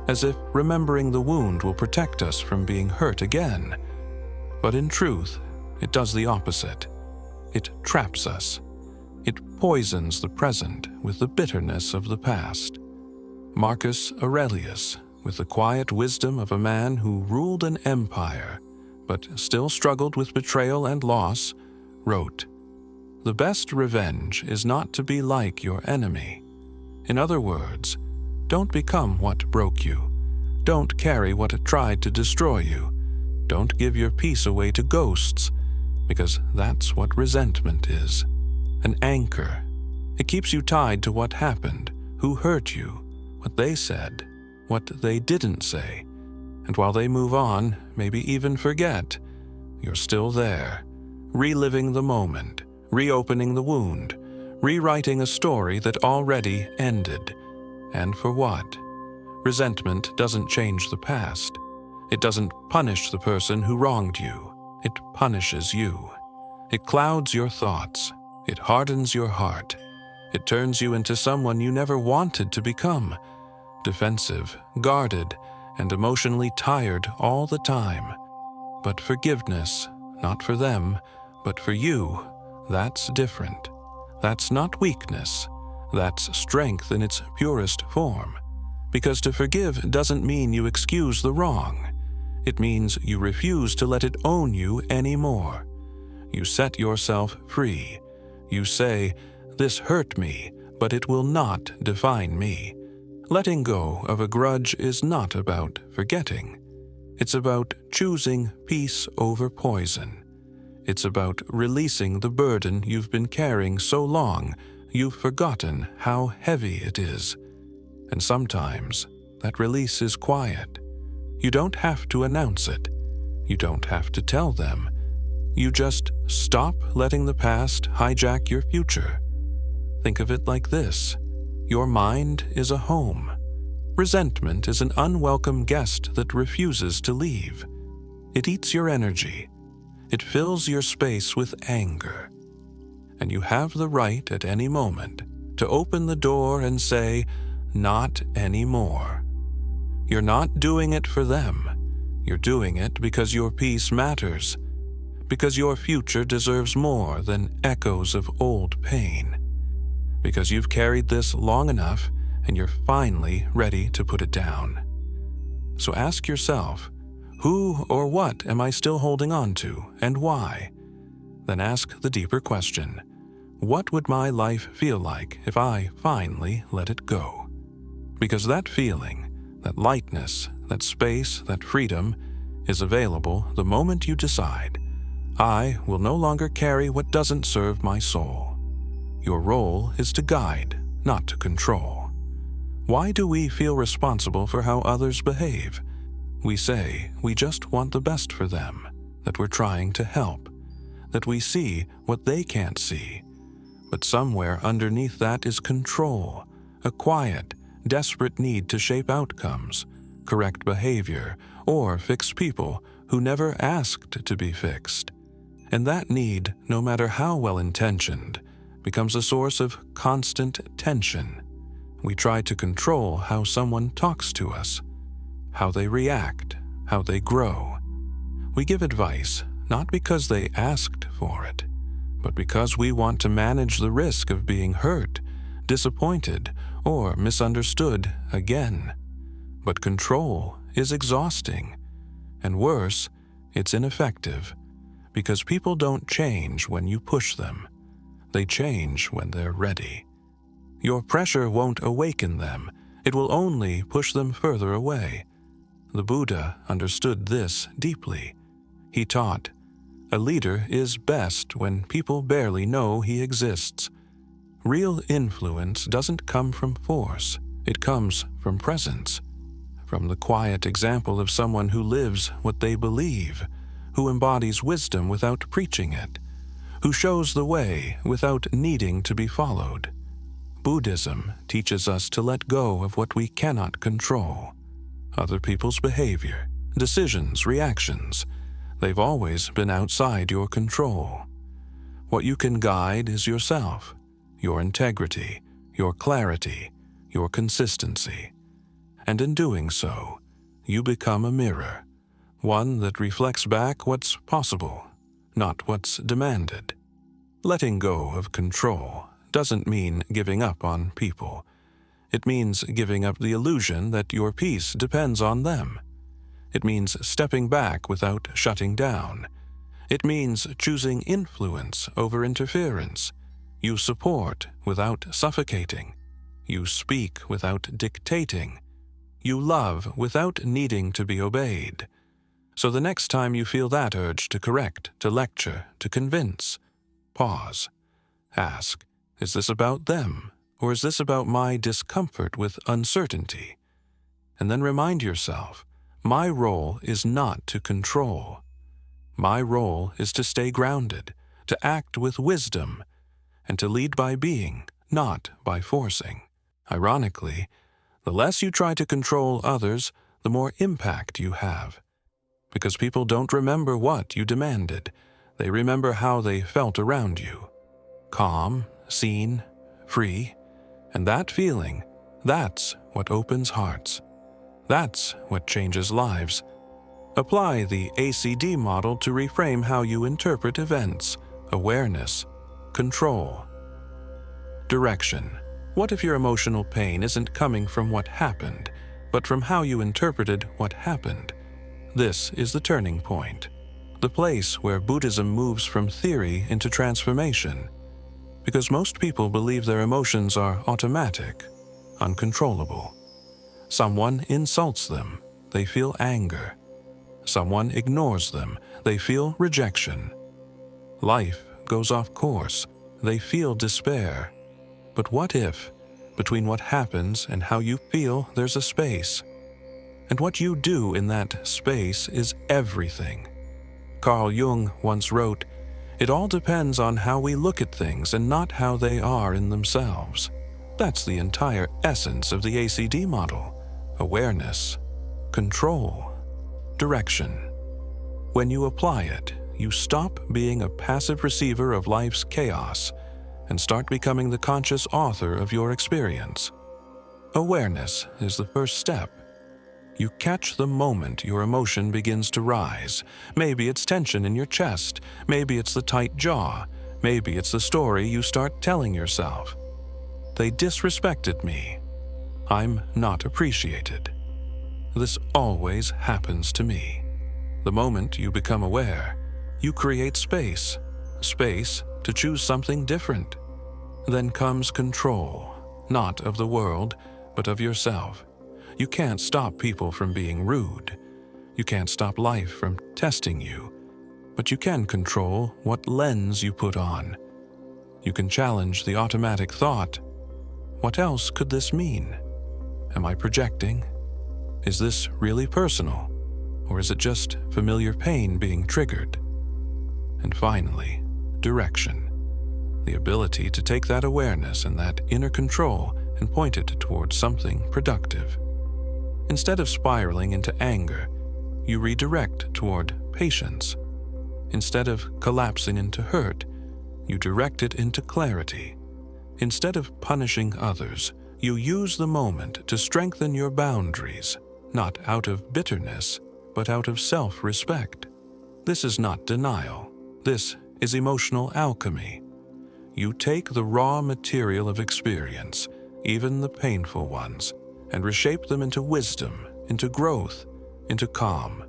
S1: as if remembering the wound will protect us from being hurt again. But in truth, it does the opposite. It traps us. It poisons the present with the bitterness of the past. Marcus Aurelius, with the quiet wisdom of a man who ruled an empire, but still struggled with betrayal and loss, wrote, "The best revenge is not to be like your enemy." In other words, don't become what broke you. Don't carry what tried to destroy you. Don't give your peace away to ghosts, because that's what resentment is. An anchor. It keeps you tied to what happened, who hurt you, what they said, what they didn't say. And while they move on, maybe even forget, you're still there, reliving the moment, reopening the wound, rewriting a story that already ended. And for what? Resentment doesn't change the past. It doesn't punish the person who wronged you. It punishes you. It clouds your thoughts. It hardens your heart. It turns you into someone you never wanted to become. Defensive, guarded, and emotionally tired all the time. But forgiveness, not for them, but for you, that's different. That's not weakness. That's strength in its purest form. Because to forgive doesn't mean you excuse the wrong. It means you refuse to let it own you anymore. You set yourself free. You say, "This hurt me, but it will not define me." Letting go of a grudge is not about forgetting. It's about choosing peace over poison. It's about releasing the burden you've been carrying so long you've forgotten how heavy it is. And sometimes that release is quiet. You don't have to announce it. You don't have to tell them. You just stop letting the past hijack your future. Think of it like this. Your mind is a home. Resentment is an unwelcome guest that refuses to leave. It eats your energy. It fills your space with anger. And you have the right at any moment to open the door and say, "Not anymore." You're not doing it for them. You're doing it because your peace matters, because your future deserves more than echoes of old pain, because you've carried this long enough and you're finally ready to put it down. So ask yourself, who or what am I still holding on to, and why? Then ask the deeper question, what would my life feel like if I finally let it go? Because that feeling, that lightness, that space, that freedom is available the moment you decide, I will no longer carry what doesn't serve my soul. Your role is to guide, not to control. Why do we feel responsible for how others behave? We say we just want the best for them, that we're trying to help, that we see what they can't see. But somewhere underneath that is control, a quiet, desperate need to shape outcomes, correct behavior, or fix people who never asked to be fixed. And that need, no matter how well-intentioned, becomes a source of constant tension. We try to control how someone talks to us, how they react, how they grow. We give advice not because they asked for it, but because we want to manage the risk of being hurt, disappointed, or misunderstood again. But control is exhausting, and worse, it's ineffective, because people don't change when you push them. They change when they're ready. Your pressure won't awaken them. It will only push them further away. The Buddha understood this deeply. He taught, a leader is best when people barely know he exists. Real influence doesn't come from force. It comes from presence, from the quiet example of someone who lives what they believe, who embodies wisdom without preaching it, who shows the way without needing to be followed. Buddhism teaches us to let go of what we cannot control. Other people's behavior, decisions, reactions, they've always been outside your control. What you can guide is yourself, your integrity, your clarity, your consistency. And in doing so, you become a mirror, one that reflects back what's possible, not what's demanded. Letting go of control doesn't mean giving up on people. It means giving up the illusion that your peace depends on them. It means stepping back without shutting down. It means choosing influence over interference. You support without suffocating. You speak without dictating. You love without needing to be obeyed. So the next time you feel that urge to correct, to lecture, to convince, pause. Ask, is this about them, or is this about my discomfort with uncertainty? And then remind yourself, my role is not to control. My role is to stay grounded, to act with wisdom, and to lead by being, not by forcing. Ironically, the less you try to control others, the more impact you have. Because people don't remember what you demanded, they remember how they felt around you. Calm, seen, free, and that feeling, that's what opens hearts. That's what changes lives. Apply the ACD model to reframe how you interpret events: awareness, control, direction. What if your emotional pain isn't coming from what happened, but from how you interpreted what happened? This is the turning point, the place where Buddhism moves from theory into transformation. Because most people believe their emotions are automatic, uncontrollable. Someone insults them, they feel anger. Someone ignores them, they feel rejection. Life goes off course, they feel despair. But what if, between what happens and how you feel, there's a space? And what you do in that space is everything. Carl Jung once wrote, "It all depends on how we look at things and not how they are in themselves." That's the entire essence of the ACD model: awareness, control, direction. When you apply it, you stop being a passive receiver of life's chaos and start becoming the conscious author of your experience. Awareness is the first step. You catch the moment your emotion begins to rise. Maybe it's tension in your chest, maybe it's the tight jaw, maybe it's the story you start telling yourself. They disrespected me. I'm not appreciated. This always happens to me. The moment you become aware, you create space to choose something different. Then comes control, not of the world, but of yourself. You can't stop people from being rude. You can't stop life from testing you. But you can control what lens you put on. You can challenge the automatic thought, what else could this mean? Am I projecting? Is this really personal? Or is it just familiar pain being triggered? And finally, direction. The ability to take that awareness and that inner control and point it towards something productive. Instead of spiraling into anger, you redirect toward patience. Instead of collapsing into hurt, you direct it into clarity. Instead of punishing others, you use the moment to strengthen your boundaries, not out of bitterness, but out of self-respect. This is not denial. This is emotional alchemy. You take the raw material of experience, even the painful ones, and reshape them into wisdom, into growth, into calm.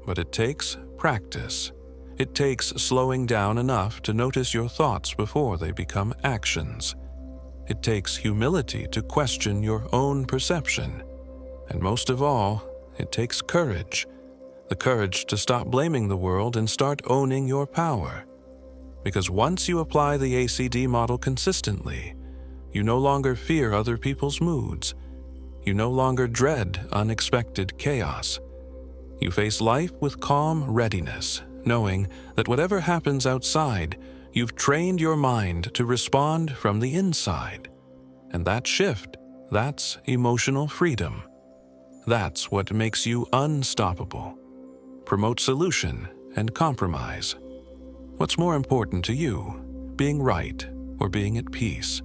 S1: But it takes practice. It takes slowing down enough to notice your thoughts before they become actions. It takes humility to question your own perception. And most of all, it takes courage. The courage to stop blaming the world and start owning your power. Because once you apply the ACD model consistently, you no longer fear other people's moods. You no longer dread unexpected chaos. You face life with calm readiness, knowing that whatever happens outside, you've trained your mind to respond from the inside. And that shift, that's emotional freedom. That's what makes you unstoppable. Promote solution and compromise. What's more important to you, being right or being at peace?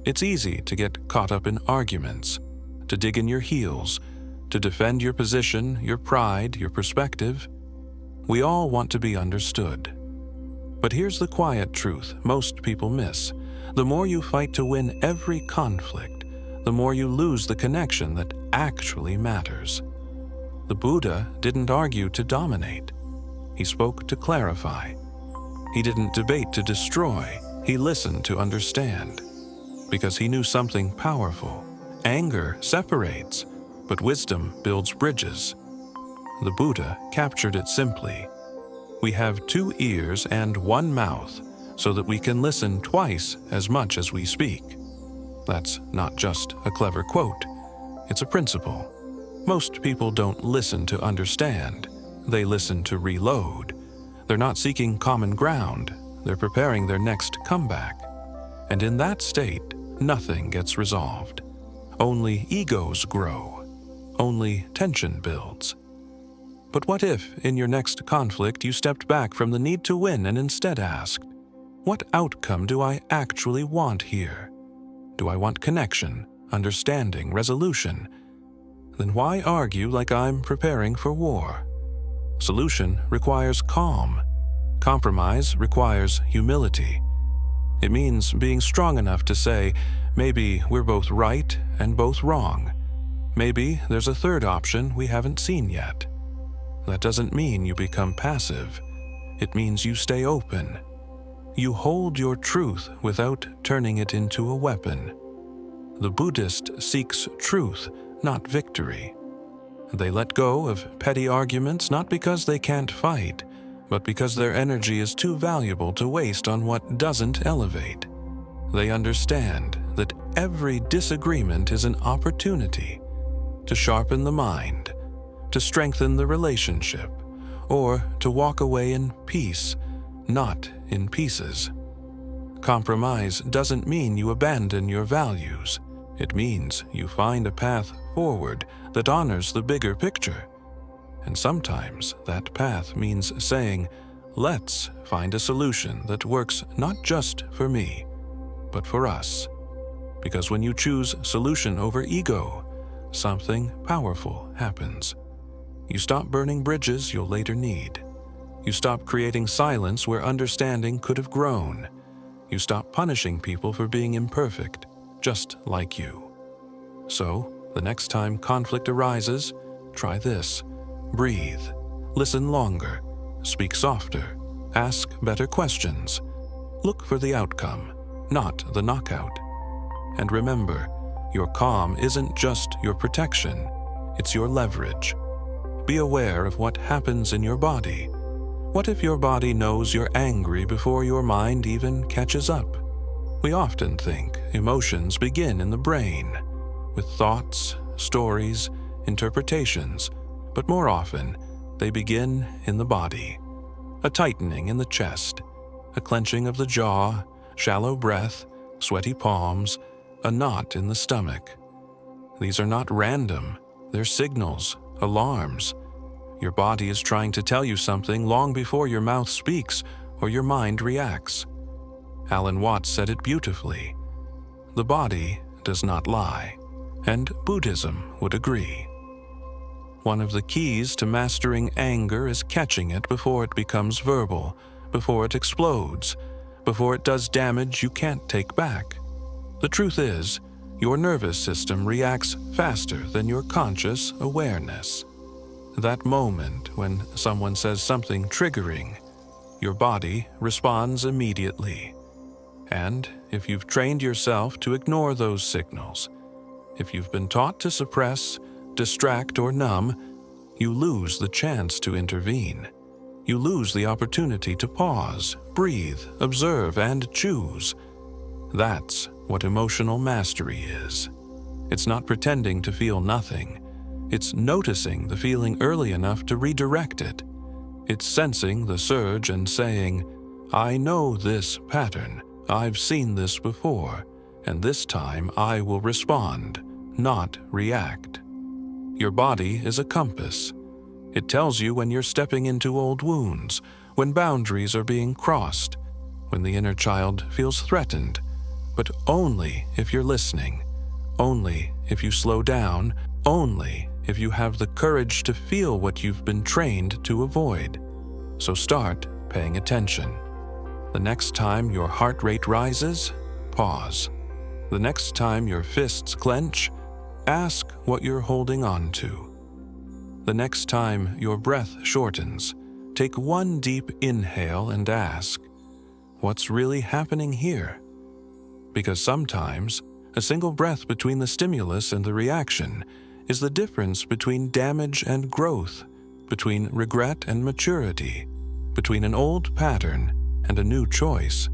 S1: It's easy to get caught up in arguments, to dig in your heels, to defend your position, your pride, your perspective. We all want to be understood. But here's the quiet truth most people miss. The more you fight to win every conflict, the more you lose the connection that actually matters. The Buddha didn't argue to dominate. He spoke to clarify. He didn't debate to destroy. He listened to understand. Because he knew something powerful. Anger separates, but wisdom builds bridges. The Buddha captured it simply. We have 2 ears and 1 mouth, so that we can listen twice as much as we speak. That's not just a clever quote. It's a principle. Most people don't listen to understand. They listen to reload. They're not seeking common ground. They're preparing their next comeback. And in that state, nothing gets resolved. Only egos grow. Only tension builds. But what if, in your next conflict, you stepped back from the need to win and instead asked, what outcome do I actually want here? Do I want connection, understanding, resolution? Then why argue like I'm preparing for war? Solution requires calm. Compromise requires humility. It means being strong enough to say, maybe we're both right and both wrong. Maybe there's a third option we haven't seen yet. That doesn't mean you become passive. It means you stay open. You hold your truth without turning it into a weapon. The Buddhist seeks truth, not victory. They let go of petty arguments not because they can't fight, but because their energy is too valuable to waste on what doesn't elevate. They understand that every disagreement is an opportunity to sharpen the mind, to strengthen the relationship, or to walk away in peace, not in pieces. Compromise doesn't mean you abandon your values. It means you find a path forward that honors the bigger picture. And sometimes that path means saying, let's find a solution that works not just for me, but for us. Because when you choose solution over ego, something powerful happens. You stop burning bridges you'll later need. You stop creating silence where understanding could have grown. You stop punishing people for being imperfect, just like you. So, the next time conflict arises, try this. Breathe. Listen longer. Speak softer. Ask better questions. Look for the outcome, not the knockout. And remember, your calm isn't just your protection, it's your leverage. Be aware of what happens in your body. What if your body knows you're angry before your mind even catches up? We often think emotions begin in the brain, with thoughts, stories, interpretations, but more often, they begin in the body. A tightening in the chest, a clenching of the jaw, shallow breath, sweaty palms, a knot in the stomach. These are not random, they're signals, alarms. Your body is trying to tell you something long before your mouth speaks or your mind reacts. Alan Watts said it beautifully. The body does not lie, and Buddhism would agree. One of the keys to mastering anger is catching it before it becomes verbal, before it explodes, before it does damage you can't take back. The truth is, your nervous system reacts faster than your conscious awareness. That moment when someone says something triggering, your body responds immediately. And if you've trained yourself to ignore those signals, if you've been taught to suppress, distract, or numb, you lose the chance to intervene. You lose the opportunity to pause, breathe, observe, and choose. That's what emotional mastery is. It's not pretending to feel nothing. It's noticing the feeling early enough to redirect it. It's sensing the surge and saying, I know this pattern. I've seen this before, and this time I will respond, not react. Your body is a compass. It tells you when you're stepping into old wounds, when boundaries are being crossed, when the inner child feels threatened, but only if you're listening, only if you slow down, only if you have the courage to feel what you've been trained to avoid. So start paying attention. The next time your heart rate rises, pause. The next time your fists clench, ask what you're holding on to. The next time your breath shortens, take one deep inhale and ask, what's really happening here? Because sometimes, a single breath between the stimulus and the reaction is the difference between damage and growth, between regret and maturity, between an old pattern and a new choice.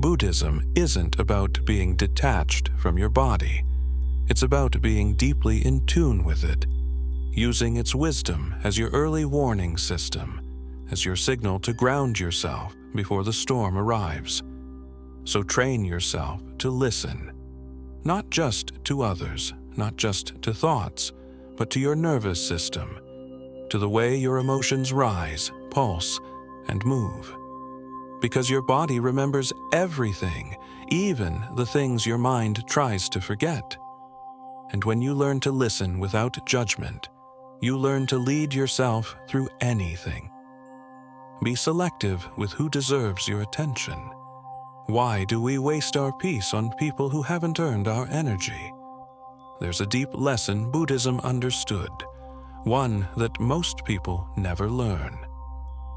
S1: Buddhism isn't about being detached from your body. It's about being deeply in tune with it, using its wisdom as your early warning system, as your signal to ground yourself before the storm arrives. So train yourself to listen, not just to others, not just to thoughts, but to your nervous system, to the way your emotions rise, pulse, and move. Because your body remembers everything, even the things your mind tries to forget. And when you learn to listen without judgment, you learn to lead yourself through anything. Be selective with who deserves your attention. Why do we waste our peace on people who haven't earned our energy? There's a deep lesson Buddhism understood, one that most people never learn.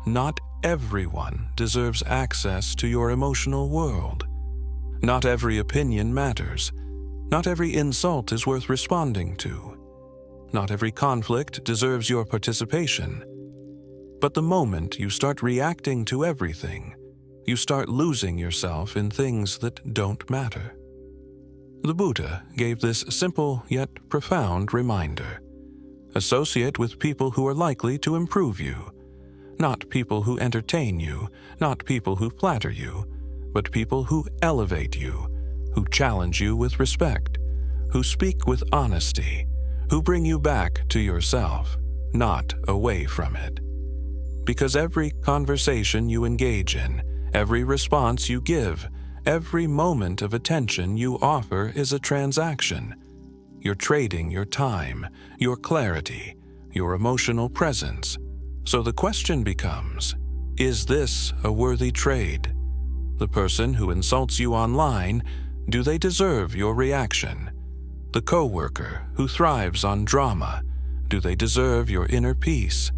S1: Not everyone deserves access to your emotional world. Not every opinion matters. Not every insult is worth responding to. Not every conflict deserves your participation. But the moment you start reacting to everything, you start losing yourself in things that don't matter. The Buddha gave this simple yet profound reminder. Associate with people who are likely to improve you. Not people who entertain you, not people who flatter you, but people who elevate you, who challenge you with respect, who speak with honesty, who bring you back to yourself, not away from it. Because every conversation you engage in, every response you give, every moment of attention you offer is a transaction. You're trading your time, your clarity, your emotional presence. So the question becomes, is this a worthy trade? The person who insults you online, do they deserve your reaction? The coworker who thrives on drama, do they deserve your inner peace?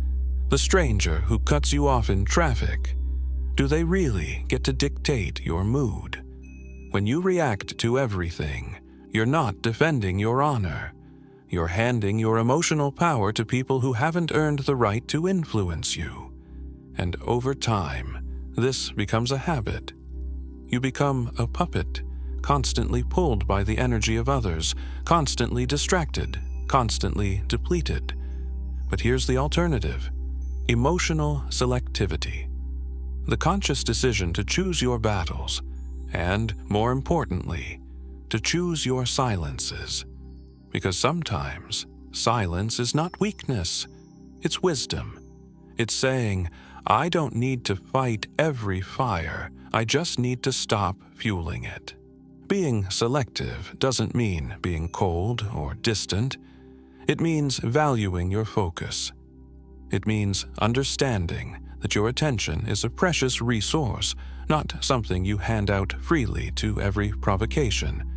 S1: The stranger who cuts you off in traffic, do they really get to dictate your mood? When you react to everything, you're not defending your honor. You're handing your emotional power to people who haven't earned the right to influence you. And over time, this becomes a habit. You become a puppet, constantly pulled by the energy of others, constantly distracted, constantly depleted. But here's the alternative: emotional selectivity. The conscious decision to choose your battles, and, more importantly, to choose your silences. Because sometimes, silence is not weakness, it's wisdom. It's saying, I don't need to fight every fire, I just need to stop fueling it. Being selective doesn't mean being cold or distant. It means valuing your focus. It means understanding that your attention is a precious resource, not something you hand out freely to every provocation.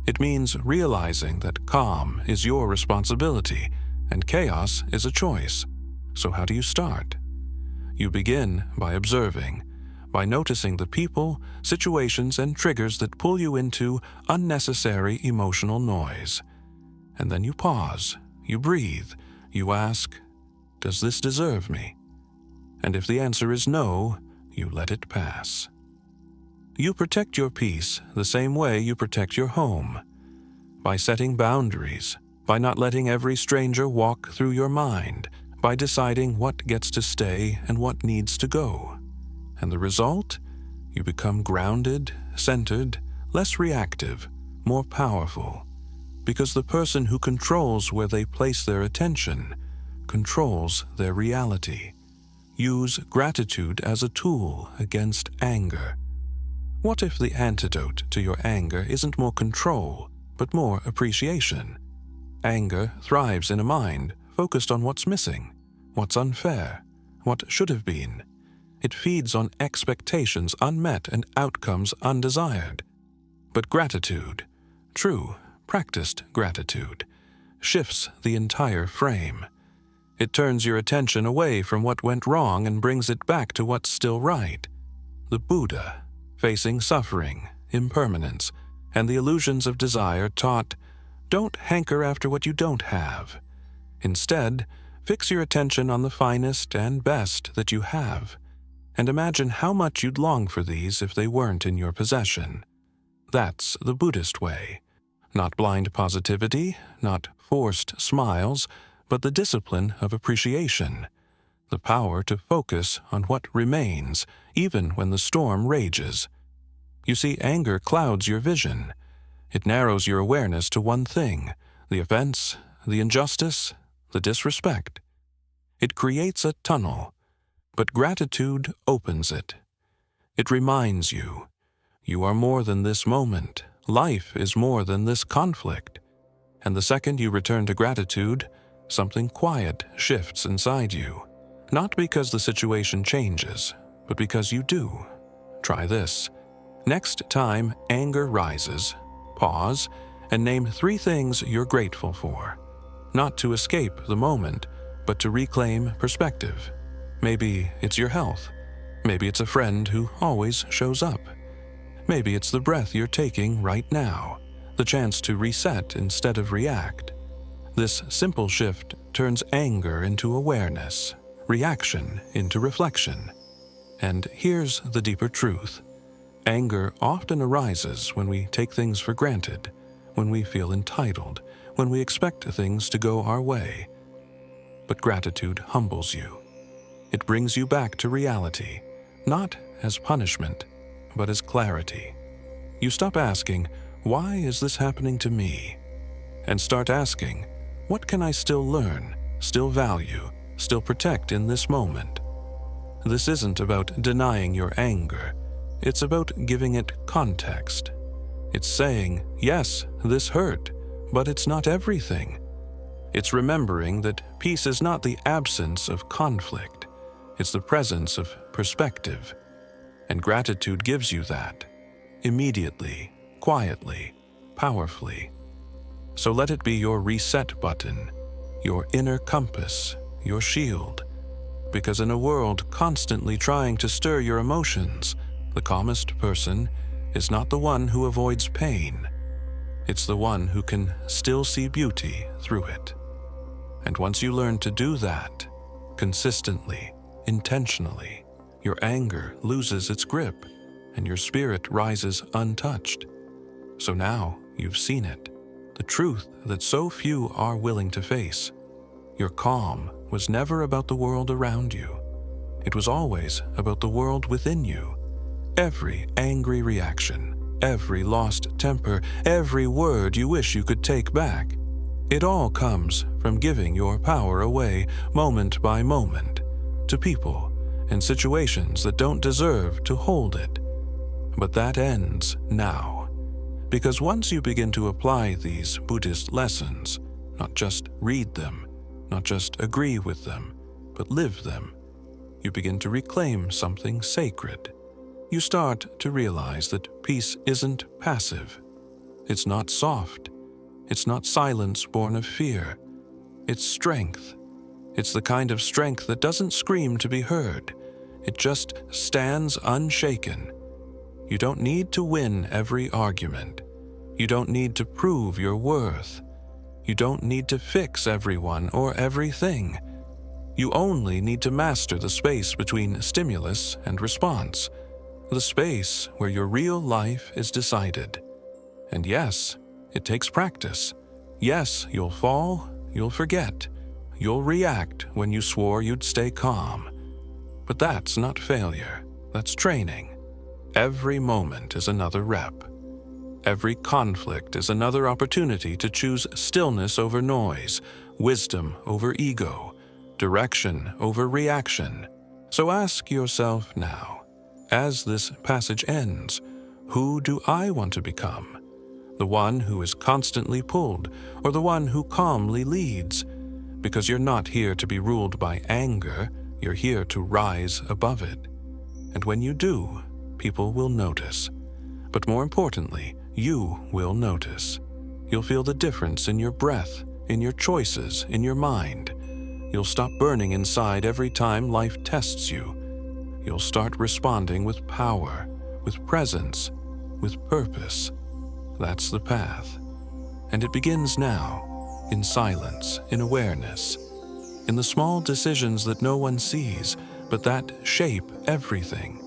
S1: It means realizing that calm is your responsibility and chaos is a choice. So how do you start? You begin by observing, by noticing the people, situations, and triggers that pull you into unnecessary emotional noise. And then you pause, you breathe, you ask, does this deserve me? And if the answer is no, you let it pass. You protect your peace the same way you protect your home. By setting boundaries, by not letting every stranger walk through your mind, by deciding what gets to stay and what needs to go. And the result? You become grounded, centered, less reactive, more powerful. Because the person who controls where they place their attention controls their reality. Use gratitude as a tool against anger. What if the antidote to your anger isn't more control, but more appreciation? Anger thrives in a mind focused on what's missing, what's unfair, what should have been. It feeds on expectations unmet and outcomes undesired. But gratitude, true, practiced gratitude, shifts the entire frame. It turns your attention away from what went wrong and brings it back to what's still right. The Buddha, facing suffering, impermanence, and the illusions of desire, taught, don't hanker after what you don't have. Instead, Fix your attention on the finest and best that you have, and imagine how much you'd long for these if they weren't in your possession. That's the Buddhist way. Not blind positivity, not forced smiles, but the discipline of appreciation. The power to focus on what remains, even when the storm rages. You see, anger clouds your vision. It narrows your awareness to one thing: the offense, the injustice, the disrespect. It creates a tunnel, but gratitude opens it. It reminds you, you are more than this moment. Life is more than this conflict. And the second you return to gratitude, something quiet shifts inside you. Not because the situation changes, but because you do. Try this. Next time anger rises, pause and name 3 things you're grateful for. Not to escape the moment, but to reclaim perspective. Maybe it's your health. Maybe it's a friend who always shows up. Maybe it's the breath you're taking right now, the chance to reset instead of react. This simple shift turns anger into awareness, reaction into reflection. And here's the deeper truth. Anger often arises when we take things for granted, when we feel entitled, when we expect things to go our way. But gratitude humbles you. It brings you back to reality, not as punishment, but as clarity. You stop asking, "Why is this happening to me?" and start asking, "What can I still learn, still value, still protect in this moment?" This isn't about denying your anger. It's about giving it context. It's saying, yes, this hurt, but it's not everything. It's remembering that peace is not the absence of conflict. It's the presence of perspective. And gratitude gives you that, immediately, quietly, powerfully. So let it be your reset button, your inner compass, your shield. Because in a world constantly trying to stir your emotions, the calmest person is not the one who avoids pain. It's the one who can still see beauty through it. And once you learn to do that, consistently, intentionally, your anger loses its grip and your spirit rises untouched. So now you've seen it, the truth that so few are willing to face. Your calm was never about the world around you. It was always about the world within you. Every angry reaction, every lost temper, every word you wish you could take back, it all comes from giving your power away moment by moment to people and situations that don't deserve to hold it. But that ends now. Because once you begin to apply these Buddhist lessons, not just read them, not just agree with them, but live them, you begin to reclaim something sacred. You start to realize that peace isn't passive. It's not soft. It's not silence born of fear. It's strength. It's the kind of strength that doesn't scream to be heard. It just stands unshaken. You don't need to win every argument. You don't need to prove your worth. You don't need to fix everyone or everything. You only need to master the space between stimulus and response, the space where your real life is decided. And yes, it takes practice. Yes, you'll fall, you'll forget, you'll react when you swore you'd stay calm. But that's not failure, that's training. Every moment is another rep. Every conflict is another opportunity to choose stillness over noise, wisdom over ego, direction over reaction. So ask yourself now, as this passage ends, who do I want to become? The one who is constantly pulled, or the one who calmly leads? Because you're not here to be ruled by anger, you're here to rise above it. And when you do, people will notice. But more importantly, you will notice. You'll feel the difference in your breath, in your choices, in your mind. You'll stop burning inside every time life tests you. You'll start responding with power, with presence, with purpose. That's the path. And it begins now, in silence, in awareness. in the small decisions that no one sees, but that shape everything.